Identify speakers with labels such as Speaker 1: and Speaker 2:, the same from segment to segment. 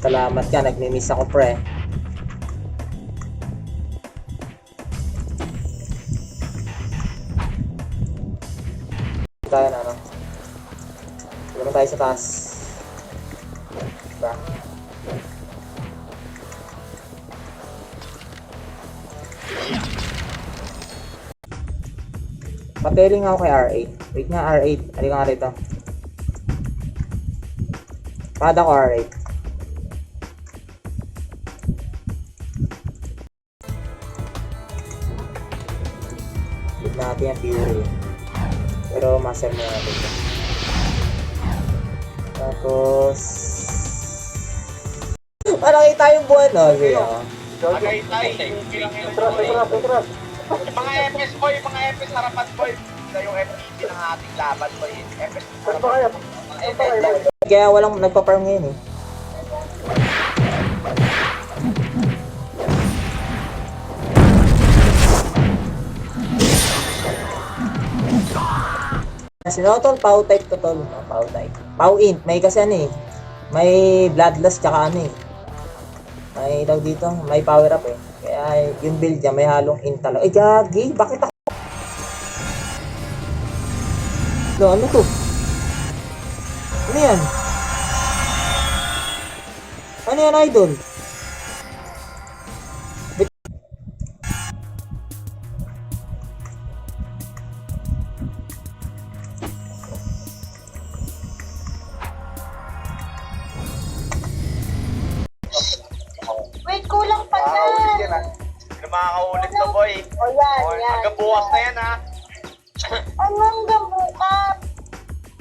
Speaker 1: Salamat ka, nagmi-miss ako pre. Tayo na ano. Wala tayo sa taas. Diba? Pateling ako kay R8. Wait nga R8. Halika nga rito. Pada ko R8. Hit natin yung Fury. Pero master mo natin. Tapos... nakita yung buwan, no? Sige,
Speaker 2: Tagaytay,
Speaker 3: Atras.
Speaker 2: mga FS boy, mga FS harapan boy. Ito yung FPP ng ating laban boy. FS
Speaker 3: Saan ba kaya? Saan ba kaya?
Speaker 1: Kaya walang nagpa-farm ngayon eh. Sinotol, Pau type to tol. Pau type. Pau int. May kasi ano eh. May bloodlust tsaka ano eh. May daw dito. May power up eh. Kaya yung build niya may halong int talaga. Eh gagi. Bakit ako? No, ano to? Ano yan? Ano yan, idol?
Speaker 4: Wait, kulang pa
Speaker 2: makakaulit yan
Speaker 4: yan.
Speaker 2: ah. Hindi makakaulit to boy.
Speaker 4: O yan, yan.
Speaker 2: Hanggang bukas na yan ha.
Speaker 4: Anong gabukas?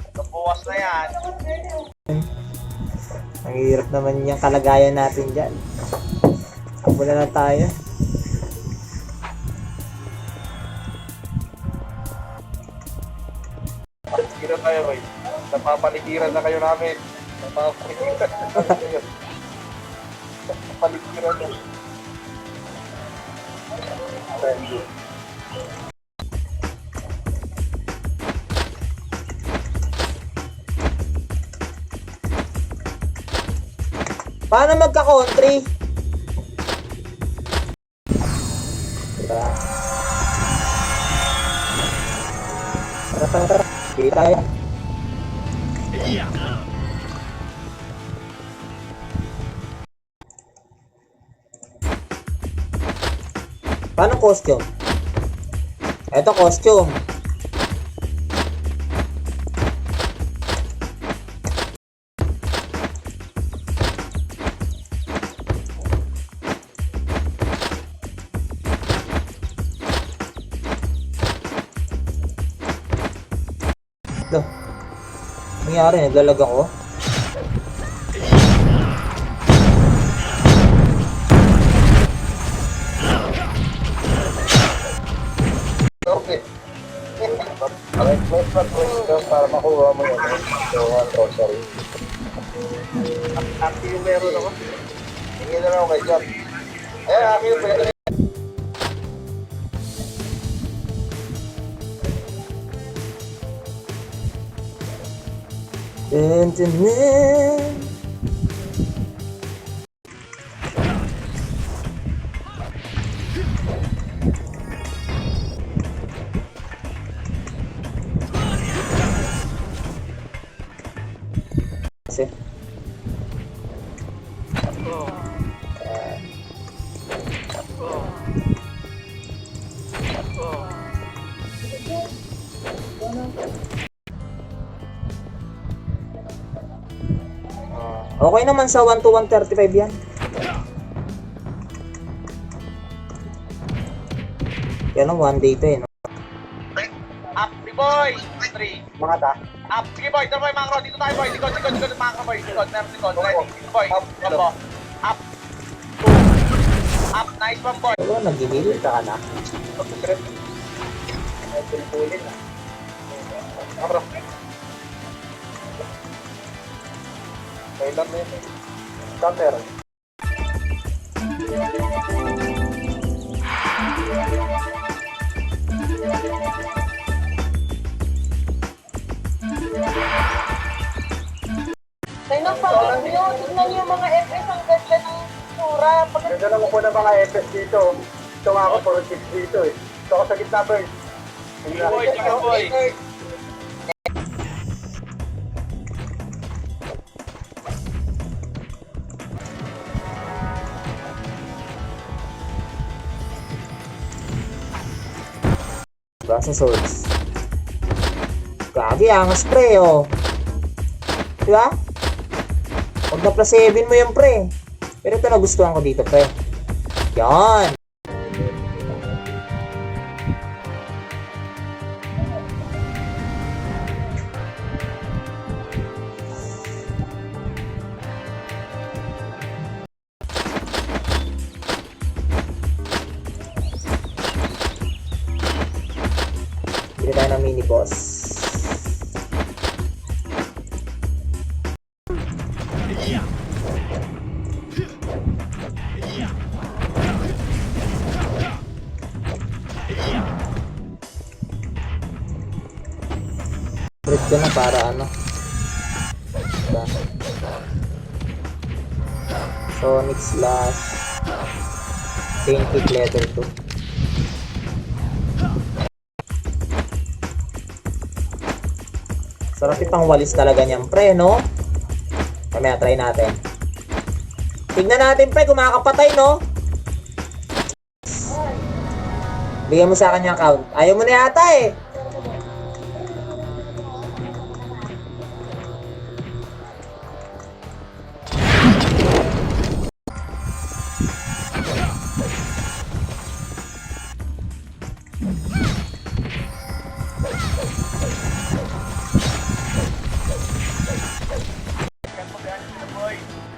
Speaker 2: Hanggang bukas na yan.
Speaker 1: Ang hirap naman yung kalagayan natin dyan. Takbo na lang tayo.
Speaker 3: Sige na tayo, boy. Napapaligiran na kayo namin. Napapaligiran na kayo. Napapaligiran na. Thank you.
Speaker 1: Paano magka-country? Diba? Tara. Sige tayo. Paano costume? Ito costume. Ito. Nangyari, naglalag ako.
Speaker 3: Okay. Para makuha mo yun. So, sorry. Aki yung meron ako. Hindi na lang ako kay John. Aki yung meron.
Speaker 1: Dun. Kasi okay naman sa 1 to 135 yan. Yan ang 1 day to eh. No?
Speaker 2: Up, boy! 3.
Speaker 3: Mga ta.
Speaker 2: Up, sige boy, ito boy, macro. Dito tayo boy. Likod, macro boy. Likod, meron likod. Ready, boy. Combo. Up. Up, nice one boy.
Speaker 1: Pero nag-heal ka na.
Speaker 3: Pag-trip. Ay, pinipulin na. Abra. Kailan na yun? Counter.
Speaker 4: Tayo ng pangit nyo. Tignan nyo yung mga FS ang ganda ng sura.
Speaker 3: Ganda lang po ng mga FS dito. Ito nga ako, puro 6 dito eh. Ito ako sa gitna, boy.
Speaker 2: Boy, chicken boy.
Speaker 1: Basta swords. Grabe, angas pre, oh. Diba? Pag na plus 7 mo yung pre. Pero ito nagustuhan ko dito, pre. Yan. Bili tayo ng mini boss. Red ko na para ano. Diba? Sonic Slash. Paint Kick Letter 2. Sarap ipang walis talaga niyan, pre, no? Mamaya, try natin. Tignan natin, pre, kung makakapatay, no? Bigyan mo sa akin yung account. Ayaw mo na yata, eh.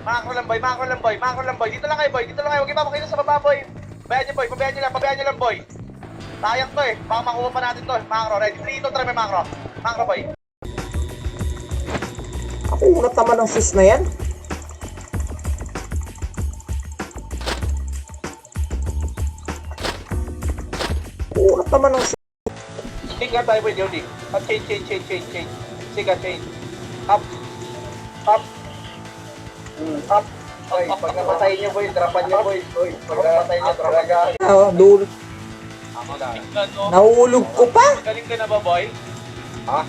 Speaker 2: Makro lang boy, makro lang boy, makro lang boy. Dito lang kayo boy, dito lang kayo. Huwag ipapakita sa baba boy. Pabayaan nyo boy, pabayaan nyo lang boy. Sayang to eh, baka makuha pa natin to eh. Makro, ready? 3, 2, 3, may makro. Makro boy.
Speaker 1: Ako, unat naman ng sis na yan. Unat naman ng sis.
Speaker 3: Change nga tayo, boy, Jody. At change. Sige, change. Up. Up. Up. Boy, pag napatay niyo, boy, drapan niyo, boy. Boy, pag napatay niyo, drapan niyo.
Speaker 1: Oh, dul.
Speaker 2: Tingnan mo.
Speaker 1: Nahulog ko pa.
Speaker 2: Galing ka na ba boy?
Speaker 3: Ha?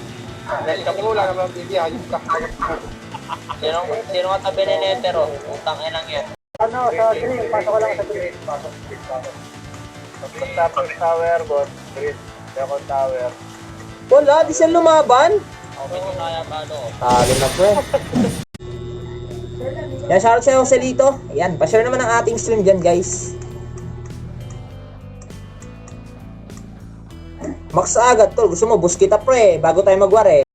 Speaker 3: Dahil ka po lang naman, baby, ayos ka.
Speaker 5: Sino ka tabi ni Netero? Utang inang yan.
Speaker 3: Ano, sa green, pasok ko lang sa green. Pasok. Tapos tower, boss. Green. Second tower.
Speaker 1: Wala, di siya lumaban.
Speaker 5: Okay, kung kaya ka ano.
Speaker 1: Talo na, pre. Yan, shoutout sa'yo, Joselito. Ayan, pa-share naman ang ating stream dyan, guys. Max agad, tol. Gusto mo, boost kita, pre. Bago tayo magwari.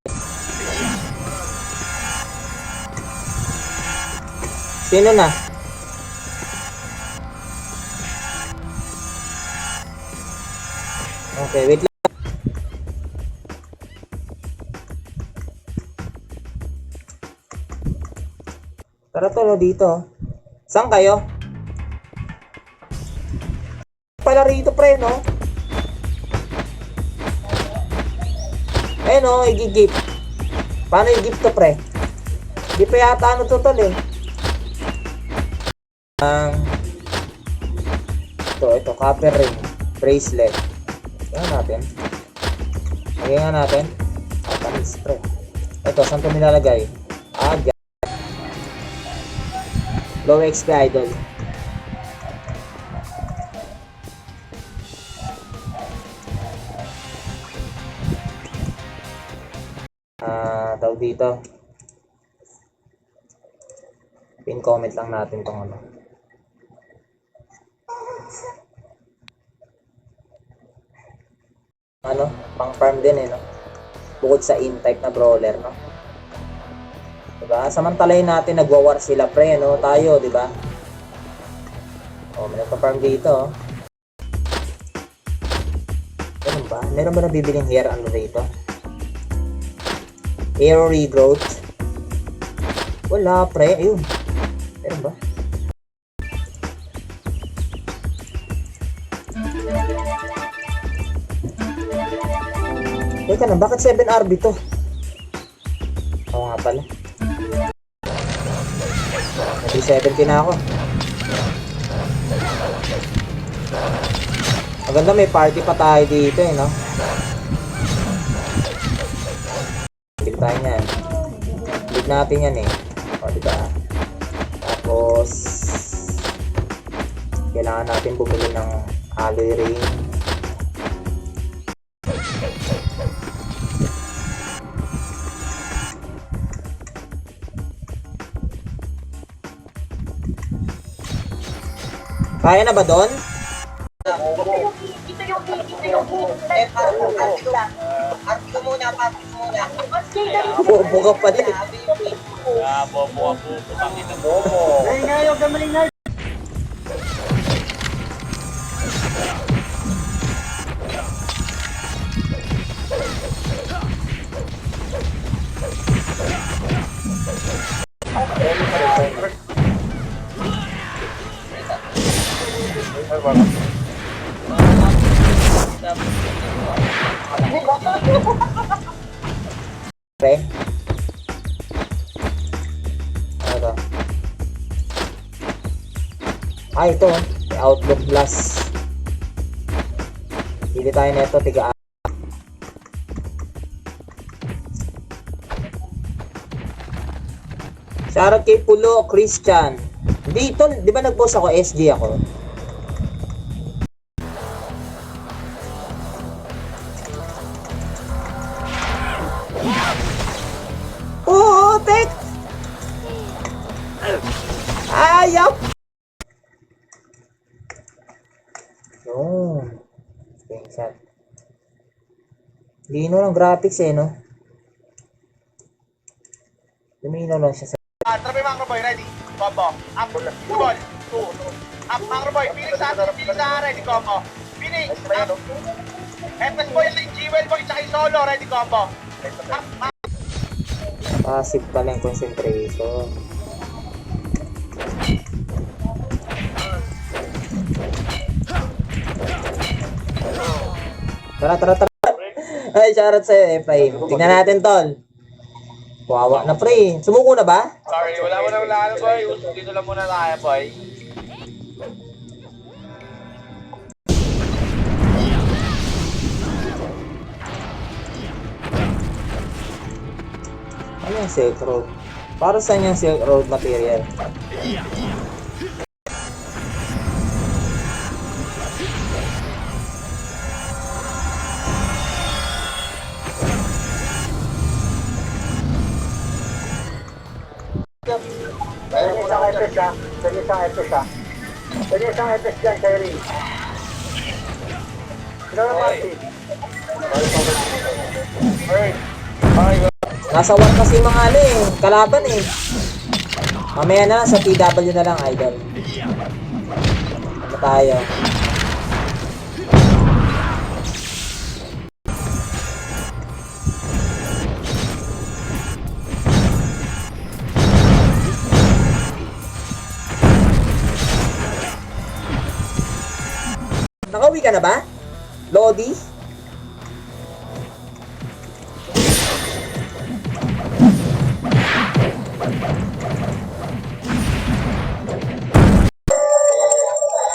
Speaker 1: Sino na? Okay, wait lang. Tara, tol, dito. Saan kayo? Pala rito, pre, no? Eh, no, i-gift. Paano i-gift to, pre? Di pa yata ano to, tol, eh. Ito, copper ring. Bracelet. Tingnan natin. Lagyan nga natin. Panis, pre. Ito, saan to nilalagay? Low XP idol. Tawag dito. Pin comment lang natin tong ano. Ano, pang farm din eh, no? Bukod sa in-type na brawler, no? Diba? Samantalayin natin, nagwa-war sila, pre, no? Tayo, diba? Oh, may nagpa-farm dito, oh. Ganun ba? Meron ba nabibiling hair ano rito? Hair regrowth? Wala, pre. Ayun. Meron ba? Teka na, bakit 7RB to? Oo nga pala. 70 na ako. Maganda may party pa tayo dito eh, no? Bili tayo niyan. Bili natin yan eh. O, diba? Tapos, kailangan natin bumili ng alloy ring. Kaya na ba doon?
Speaker 4: Ito yung
Speaker 6: Artiko muna, artiko muna.
Speaker 1: Bobo ka pala eh.
Speaker 5: Kaya bobo ako. Putang ina mo.
Speaker 1: Pre? Ano to? Ah, ito. May outlook glass. Hindi tayo neto, tiga. Shoutout kay Pulo Christian. Dito, di ba nag-boss ako? SG ako. Oh, tek! Ayap! Yun. Screenshot. Lino ng graphics eh, no? Lumino lang siya sa...
Speaker 2: Trabe Macro Boy, ready? Combo. Up. Ball. 2. Up, Macro Boy. Phoenix sa atin. Phoenix sa ready. Combo. Phoenix. Up. FS Boy, yung Jewel Boy, tsaka yung Solo. Ready. Combo. Up.
Speaker 1: Passive pala yung concentration. Tara, tara, tara. Ay, shoutout sa'yo, Efraim. Tignan natin, tol. Wawa na, pre. Sumuko na ba?
Speaker 3: Sorry, wala mo na wala boy. Dito lang muna tayo, boy.
Speaker 1: Ano yung Silk Road? Para saan yung Silk Road material?
Speaker 6: Pwede isang FS ha. Pwede isang FS ha. Pwede isang FS dyan, Sherry. Sino na party?
Speaker 1: Nasa war kasi mga ano eh, kalaban eh. Mamaya na, sa TW na lang, idol. Ano tayo? Nakauwi ka na ba? Lodi?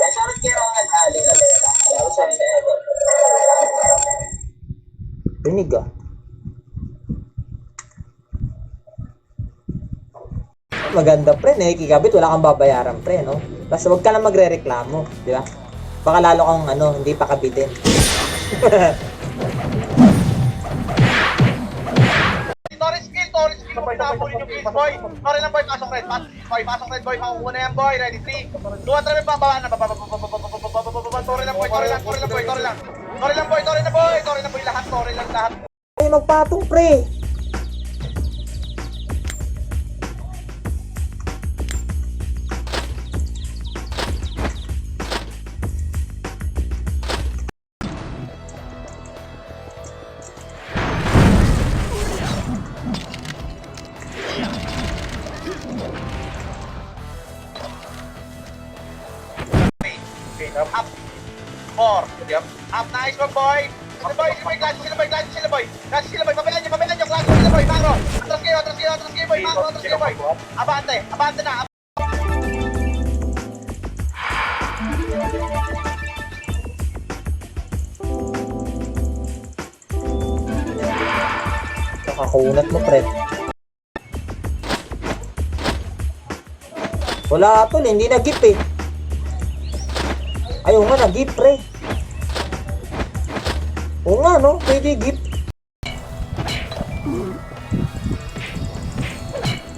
Speaker 6: Sarap kaya ang aling alera. Lalo sa Sherry.
Speaker 1: Rinig ah. Maganda pre, nakikigabit, wala kang babayaran pre, no? Tapos huwag ka na magre-reklamo, di ba? Baka lalo kang ano, hindi pa kabitin.
Speaker 2: Torres skill, pinapulin yung kills, boy. Torre lang, boy, pasok red. Pasok red, boy, makukuha na yan, boy. Ready, 3, 2, 1, trabe, bababa na. Torre lang, boy, Torre lang, boy. Torre lang, boy, lahat, lahat.
Speaker 1: Ay, magpatong pre!
Speaker 2: Up. 4. Yep. Up, nice one, boy. Sila boy, klase sila, boy. Papilan nyo, klase sila, boy. Macro. Atras kayo, boy. Macro, atras kayo, boy. Abante na.
Speaker 1: Kunat mo, pre. Wala tol, hindi nag-gip eh. Ayaw nga, nag-gip, pre. Oo nga, no? Pwede gip.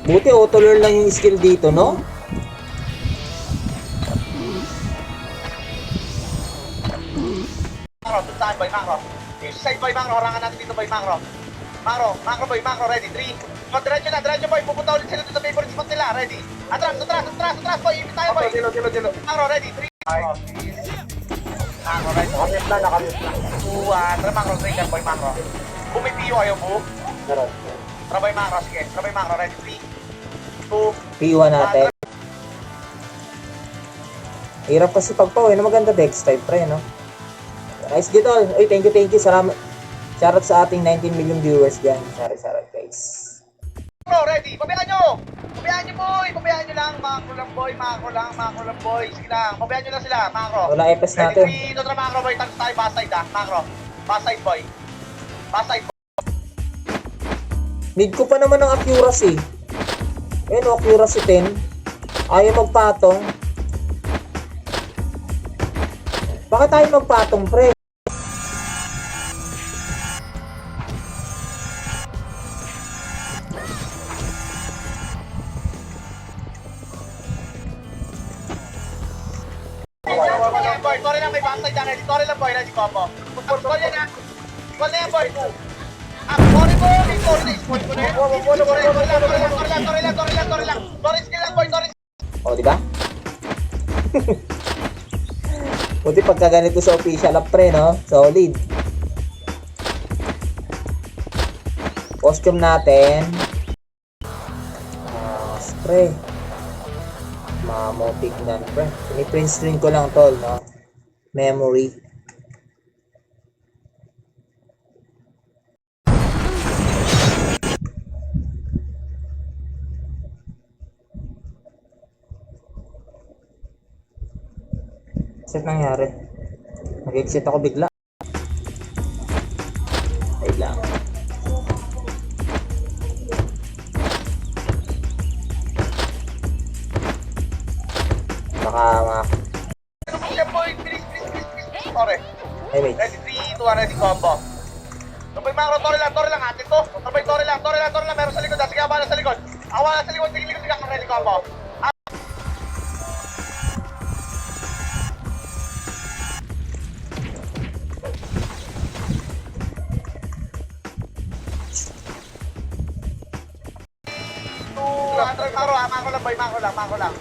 Speaker 1: Buti auto-lure lang yung skill dito, no?
Speaker 2: Macro, dun saan boy, macro. Yung side boy, macro, harangan natin dito boy, macro. Macro boy, macro, ready, 3. Diretso boy, pupunta ulit sila dito sa favorite spot nila, ready. Atras boy, ipit tayo boy.
Speaker 3: Dilo.
Speaker 2: Macro, ready, 3. Macro, ready.
Speaker 6: Nakamute na.
Speaker 2: 2, tara macro, trigger boy, macro. Bumipiyo kayo po.
Speaker 6: Meron.
Speaker 2: Trabay macro, sige. Trabay macro, ready, 3, 2,
Speaker 1: P1 natin. Hirap kasi pagpawin na maganda dex type, pre, no? Nice good all. Uy, thank you. Salamat. Shoutout sa ating 19 million viewers dyan. Shoutout guys.
Speaker 2: Macro, ready. Pabayaan nyo boy. Pabayaan nyo lang. Macro lang boy. Sige lang. Pabayaan nyo lang sila, macro.
Speaker 1: Wala FS
Speaker 2: Ready,
Speaker 1: natin.
Speaker 2: 3, ito macro boy. Tags tayo, backside macro. Backside boy.
Speaker 1: Need ko pa naman ng accuracy. Ayun, accuracy 10. Ayaw magpatong. Bakit tayo magpatong, pre?
Speaker 2: Boy, sorry lang, may backside dyan. Ready, sorry lang boy. Ready, combo. Call yan ha. Call na yan boy. Sorry na. Spoil ko na yan. Sorry lang. Sorry skill lang boy. Sorry.
Speaker 1: O, di ba? Buti pagka ganito sa official up, pre, no? Solid. Costume natin. Spray. Mamotik na, pre. Piniprint screen ko lang, tol, no? Memory. Set nangyari. Nag-exit ako bigla. Wait lang. Baka
Speaker 2: Ano siya boy? Please. Sorry.
Speaker 1: Ay, wait.
Speaker 2: Ready, 3, 2, 1, ready, combo. Sabay macro, tori lang, atin to. Sabay tori lang, meron sa likod. Sige, abala sa likod. Awala sa likod, sige, ready, combo. Macro lang.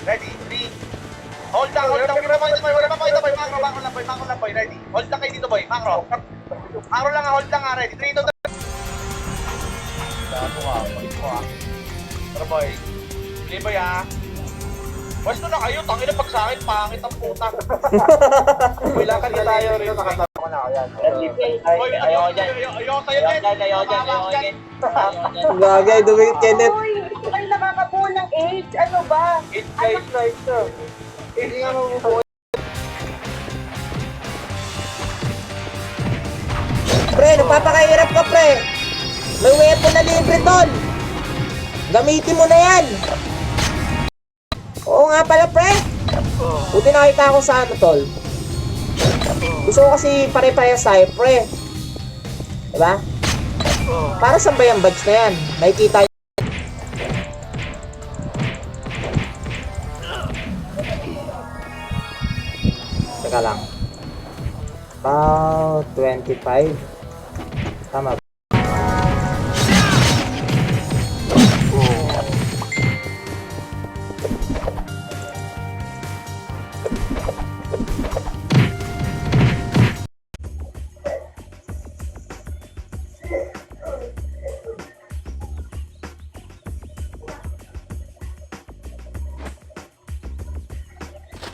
Speaker 2: Ready, 3. Hold lang. Wala pa pakita boy. Macro lang boy. Ready. Hold lang kayo dito boy. Macro lang, hold lang ha. Ready. 3, 2, 1. Tara boy. Play boy ha. Basta na kayo, tangina pag sa akin, pangit ang puta.
Speaker 3: Kailangan na tayo rin.
Speaker 6: Nakatama ko na ako yan.
Speaker 2: Boy, ayoko sa'yo din.
Speaker 1: Bagay, dumikit Kenneth.
Speaker 4: Uy, hindi kayo nakakabuo ng age. Ano ba?
Speaker 3: It's na. Hindi nga mabubuo.
Speaker 1: Pre, nagpapakahirap ka, pre. May weapon na libre, tol. Gamitin mo na yan. Oo nga pala, pre. Buti nakita ako sa ano, tol. Gusto ko kasi pare-parehas tayo, pre. Diba? Para saan ba yung badge na yan? Nakikita nyo. Teka lang. About 25. Tama ba?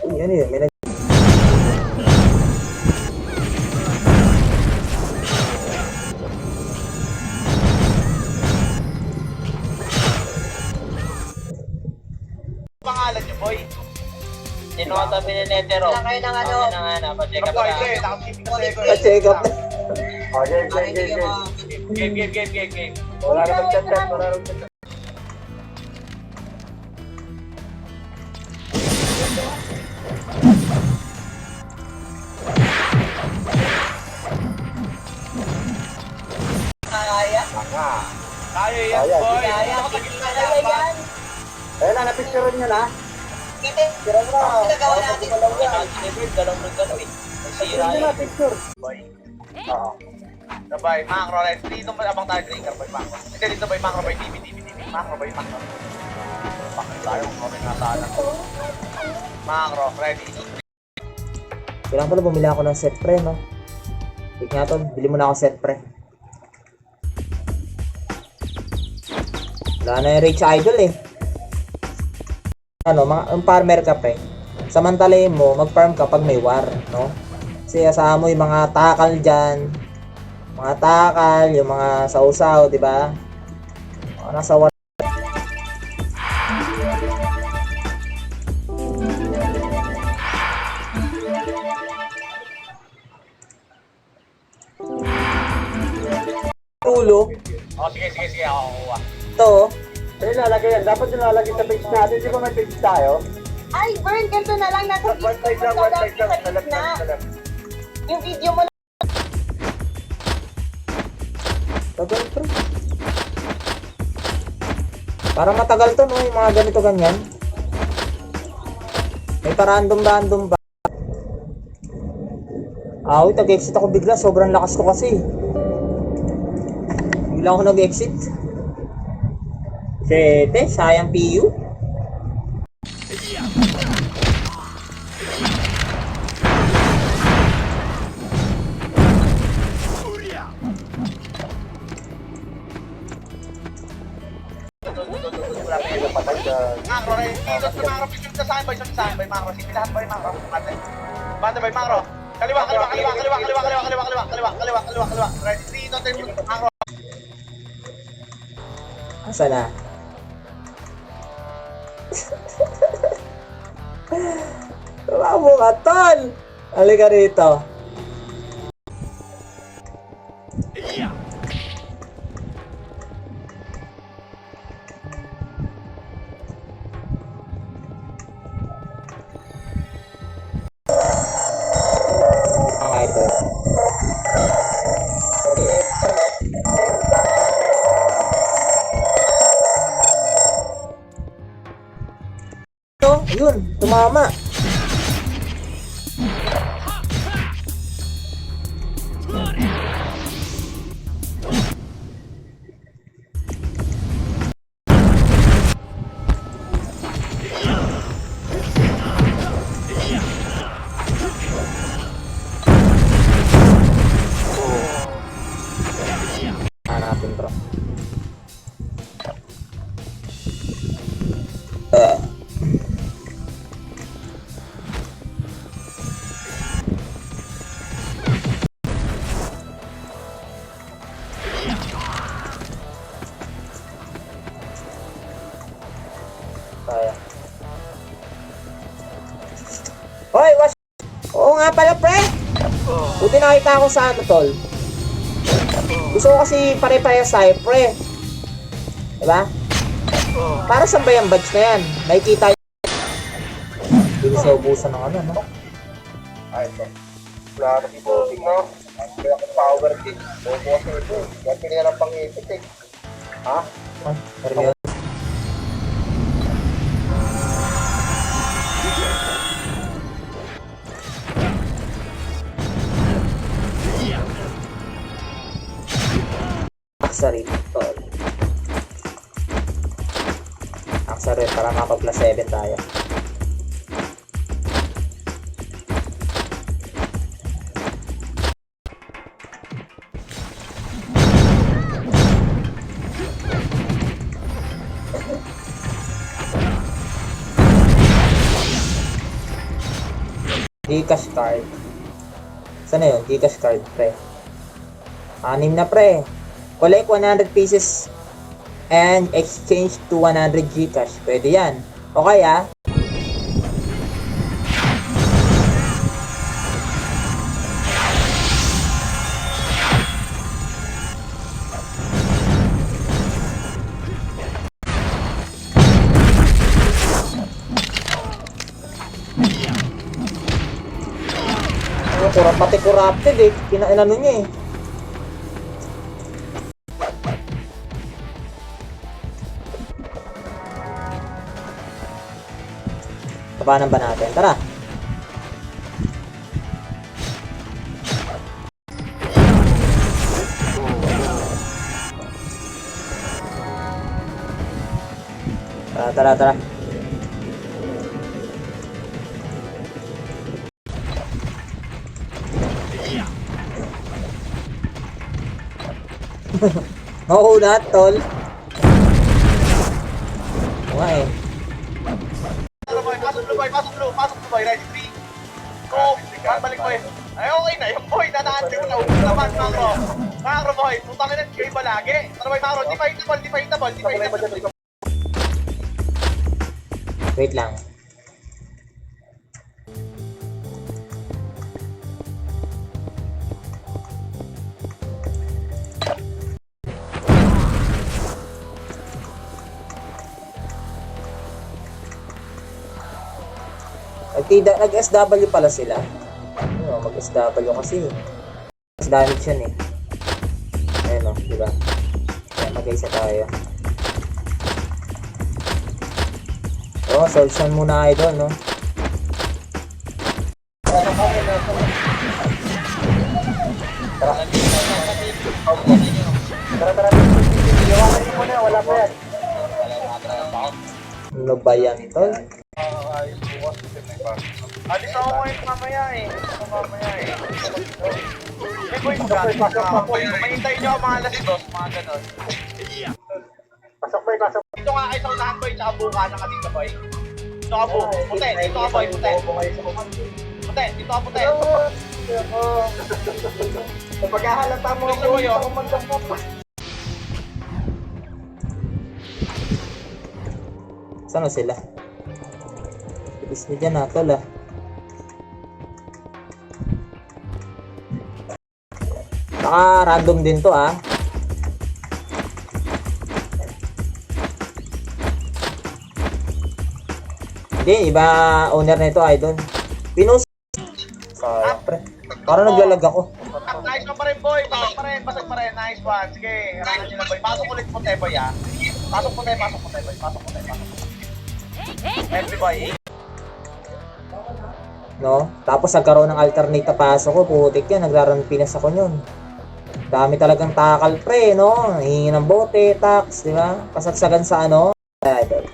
Speaker 1: Uy, ano yun? May nag...
Speaker 2: Pangalan niyo boy.
Speaker 5: Sino ang sabi ni Netero?
Speaker 4: Wala kayo ng ano.
Speaker 5: Pa-check up
Speaker 2: Boy,
Speaker 5: na.
Speaker 2: hindi. Nakasiping kasi ko.
Speaker 1: Pa-check up.
Speaker 6: Game.
Speaker 2: Game.
Speaker 6: Wala naman chat, wala naman chat.
Speaker 5: Kaya.
Speaker 2: Kaya yan,
Speaker 6: Kaya.
Speaker 2: boy.
Speaker 5: Kaya.
Speaker 2: Ako naging
Speaker 4: Kaya
Speaker 2: kaya pa.
Speaker 4: yan.
Speaker 6: Ayun na, napicture nyo na.
Speaker 5: Kita.
Speaker 6: Tira mo na.
Speaker 5: Pinagawa natin. Delivered. Galong ng galaw eh. Nasira
Speaker 6: Picture na,
Speaker 5: eh.
Speaker 6: picture.
Speaker 2: Boy.
Speaker 6: Oo.
Speaker 2: Sabay, macro, right? Dito ba abang tayo drinker, boy, macro. Hindi, dito boy, macro, boy, TV. Macro, boy, macro. Bakit tayo? Okay nga sana. Macro, ready.
Speaker 1: Kailangan pala bumili ako ng set pre, no? Wait nga tol, bili mo na ako set pre. Wala na yung Rage Idol eh. Ano, ang farmer ka pre. Samantalayin mo, mag-farm ka pag may war, no? Kasi asahan mo yung mga takal dyan. Mga takal, yung mga sausaw, di ba? Mga nasa war. Tulo.
Speaker 2: Oh, sige, ako kukuha.
Speaker 1: Ito, oh.
Speaker 6: Ayun, lalagay yan. Dapat yung lalagay sa page natin. Di ba may page tayo?
Speaker 4: Ay, Bern, ganito na lang. Nasa
Speaker 6: One side lang, one side lang.
Speaker 4: sa
Speaker 6: Salat
Speaker 4: gitna.
Speaker 6: lang, salat.
Speaker 4: Yung video mo
Speaker 1: Tagal to. Parang matagal to, no? Yung mga ganito ganyan. May pa-random ba? Uy, tag-exit ako bigla. Sobrang lakas ko kasi. Bigla ako nag-exit. Sete, sayang PU.
Speaker 2: Macro, ready. Dito sa macro, picture sa akin, boy, sa akin, boy, macro. Sige, lahat, boy, macro. Banda, boy, macro. Kaliwa. Ready, 3, 2, 1, macro.
Speaker 1: Asa na? Tumamo ka, tol! Halika rito. Okay, tol. Ayun, tumama. Hanapin, bro. Kaya. Hoy, oo nga pala, pre. Buti nakita ako sa ano, tol. Gusto ko kasi pare-parehas tayo, pre. Diba? Para saan ba yung badge na yan? Nakikita yun. Hindi sa ubusan ng ano, no?
Speaker 6: Ay, ito. Wala na si Bossing, no? Kaya ako power kick. Bobo kasi ito. Kaya pinila ng pang-ipit, eh. Ha?
Speaker 1: Ay, pero yun. Aksari, tol. Aksari, para maka-plus 7 tayo. Gcash card. Saan na yun? Gcash card, pre. 6 na, pre. Collect 100 pieces and exchange to 100 Gcash. Pwede yan. Okay, ah. pati corrupted eh. Inano niya eh. Tabanan ba natin? Tara. Tara. Mauna, tol. Oo nga eh.
Speaker 2: Pasok blue, ready, 3, 2, balik boy. Ay, okay na, yung boy, nanaan ko na, ubus naman, Macro boy, putang ina, kayo ba lagi? Ano boy, Macro, di pa hitable.
Speaker 1: Wait lang. Nag-SW pala sila. Ano, mag-SW kasi. Mas damage yan eh. Ayun o, diba? Kaya mag-isa tayo. Oh, solution muna idol, no?
Speaker 6: Tara. Iwanan mo na, wala pa yan.
Speaker 1: Ano ba yan, tol?
Speaker 2: Alis ako ngayon mamaya eh. Eh boy, mahintay nyo ako mga alas 2, mga ganon.
Speaker 6: Pasok boy.
Speaker 2: Dito nga kayo sa unahan boy, tsaka buka na ka dito boy. Dito ka po, puti, dito ka boy, puti. Puti, dito ka puti.
Speaker 6: Pagkahalata mo
Speaker 2: Dito boy oh.
Speaker 1: Saan na sila? Ibis na dyan tol ah. Saka random din to ah. Hindi, iba owner nito idol. Pinos. Sayang pre. Parang naglalag ako.
Speaker 2: Nice one pa rin boy, basag pa rin, nice one. Sige, harangan nyo na boy. Pasok ulit puti boy ah. Pasok puti boy. Happy boy.
Speaker 1: No? Tapos nagkaroon ng alternate na pasok ko, putik yan, nagraran Pinas ako yun. Dami talagang takal pre, no? Hihingi ng bote, tax, di ba? Pasagsagan sa ano? Idol.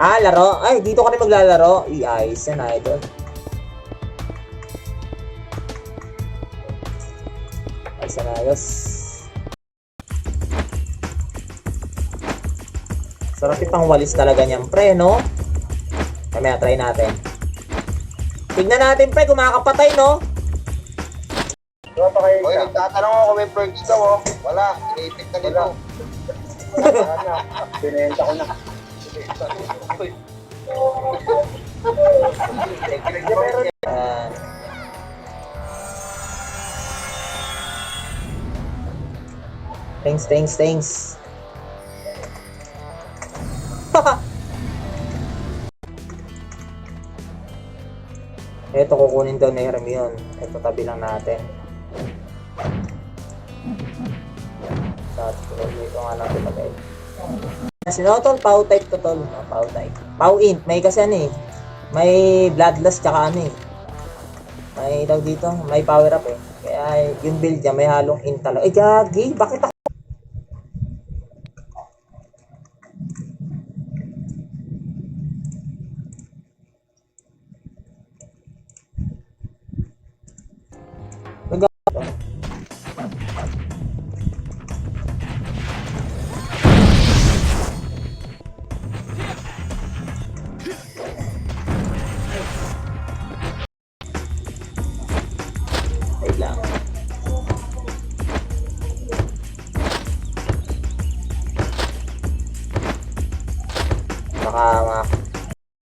Speaker 1: Laro? Ay, dito kami maglalaro. Ayos yan, idol. Ayos yan, ayos. Sarap itang walis talaga niyan, pre, no? Kaya try natin. Tignan natin, pre, kung makakapatay, no?
Speaker 6: Oy, nagtatanong ako kung may perks daw, oh. Wala, iniipit na nito. Binenta ko na.
Speaker 1: Thanks. Ito kukunin daw ni Hermione. Ito tabi lang natin. Ito nga lang ilagay. Sinotol, pau type to tol. Pau type. Pau int. May kasi ano eh. May bloodlust tsaka ano eh. May daw dito. May power up eh. Kaya yung build niya may halong int talaga. Eh, gagi. Bakit ako? Wait lang. Baka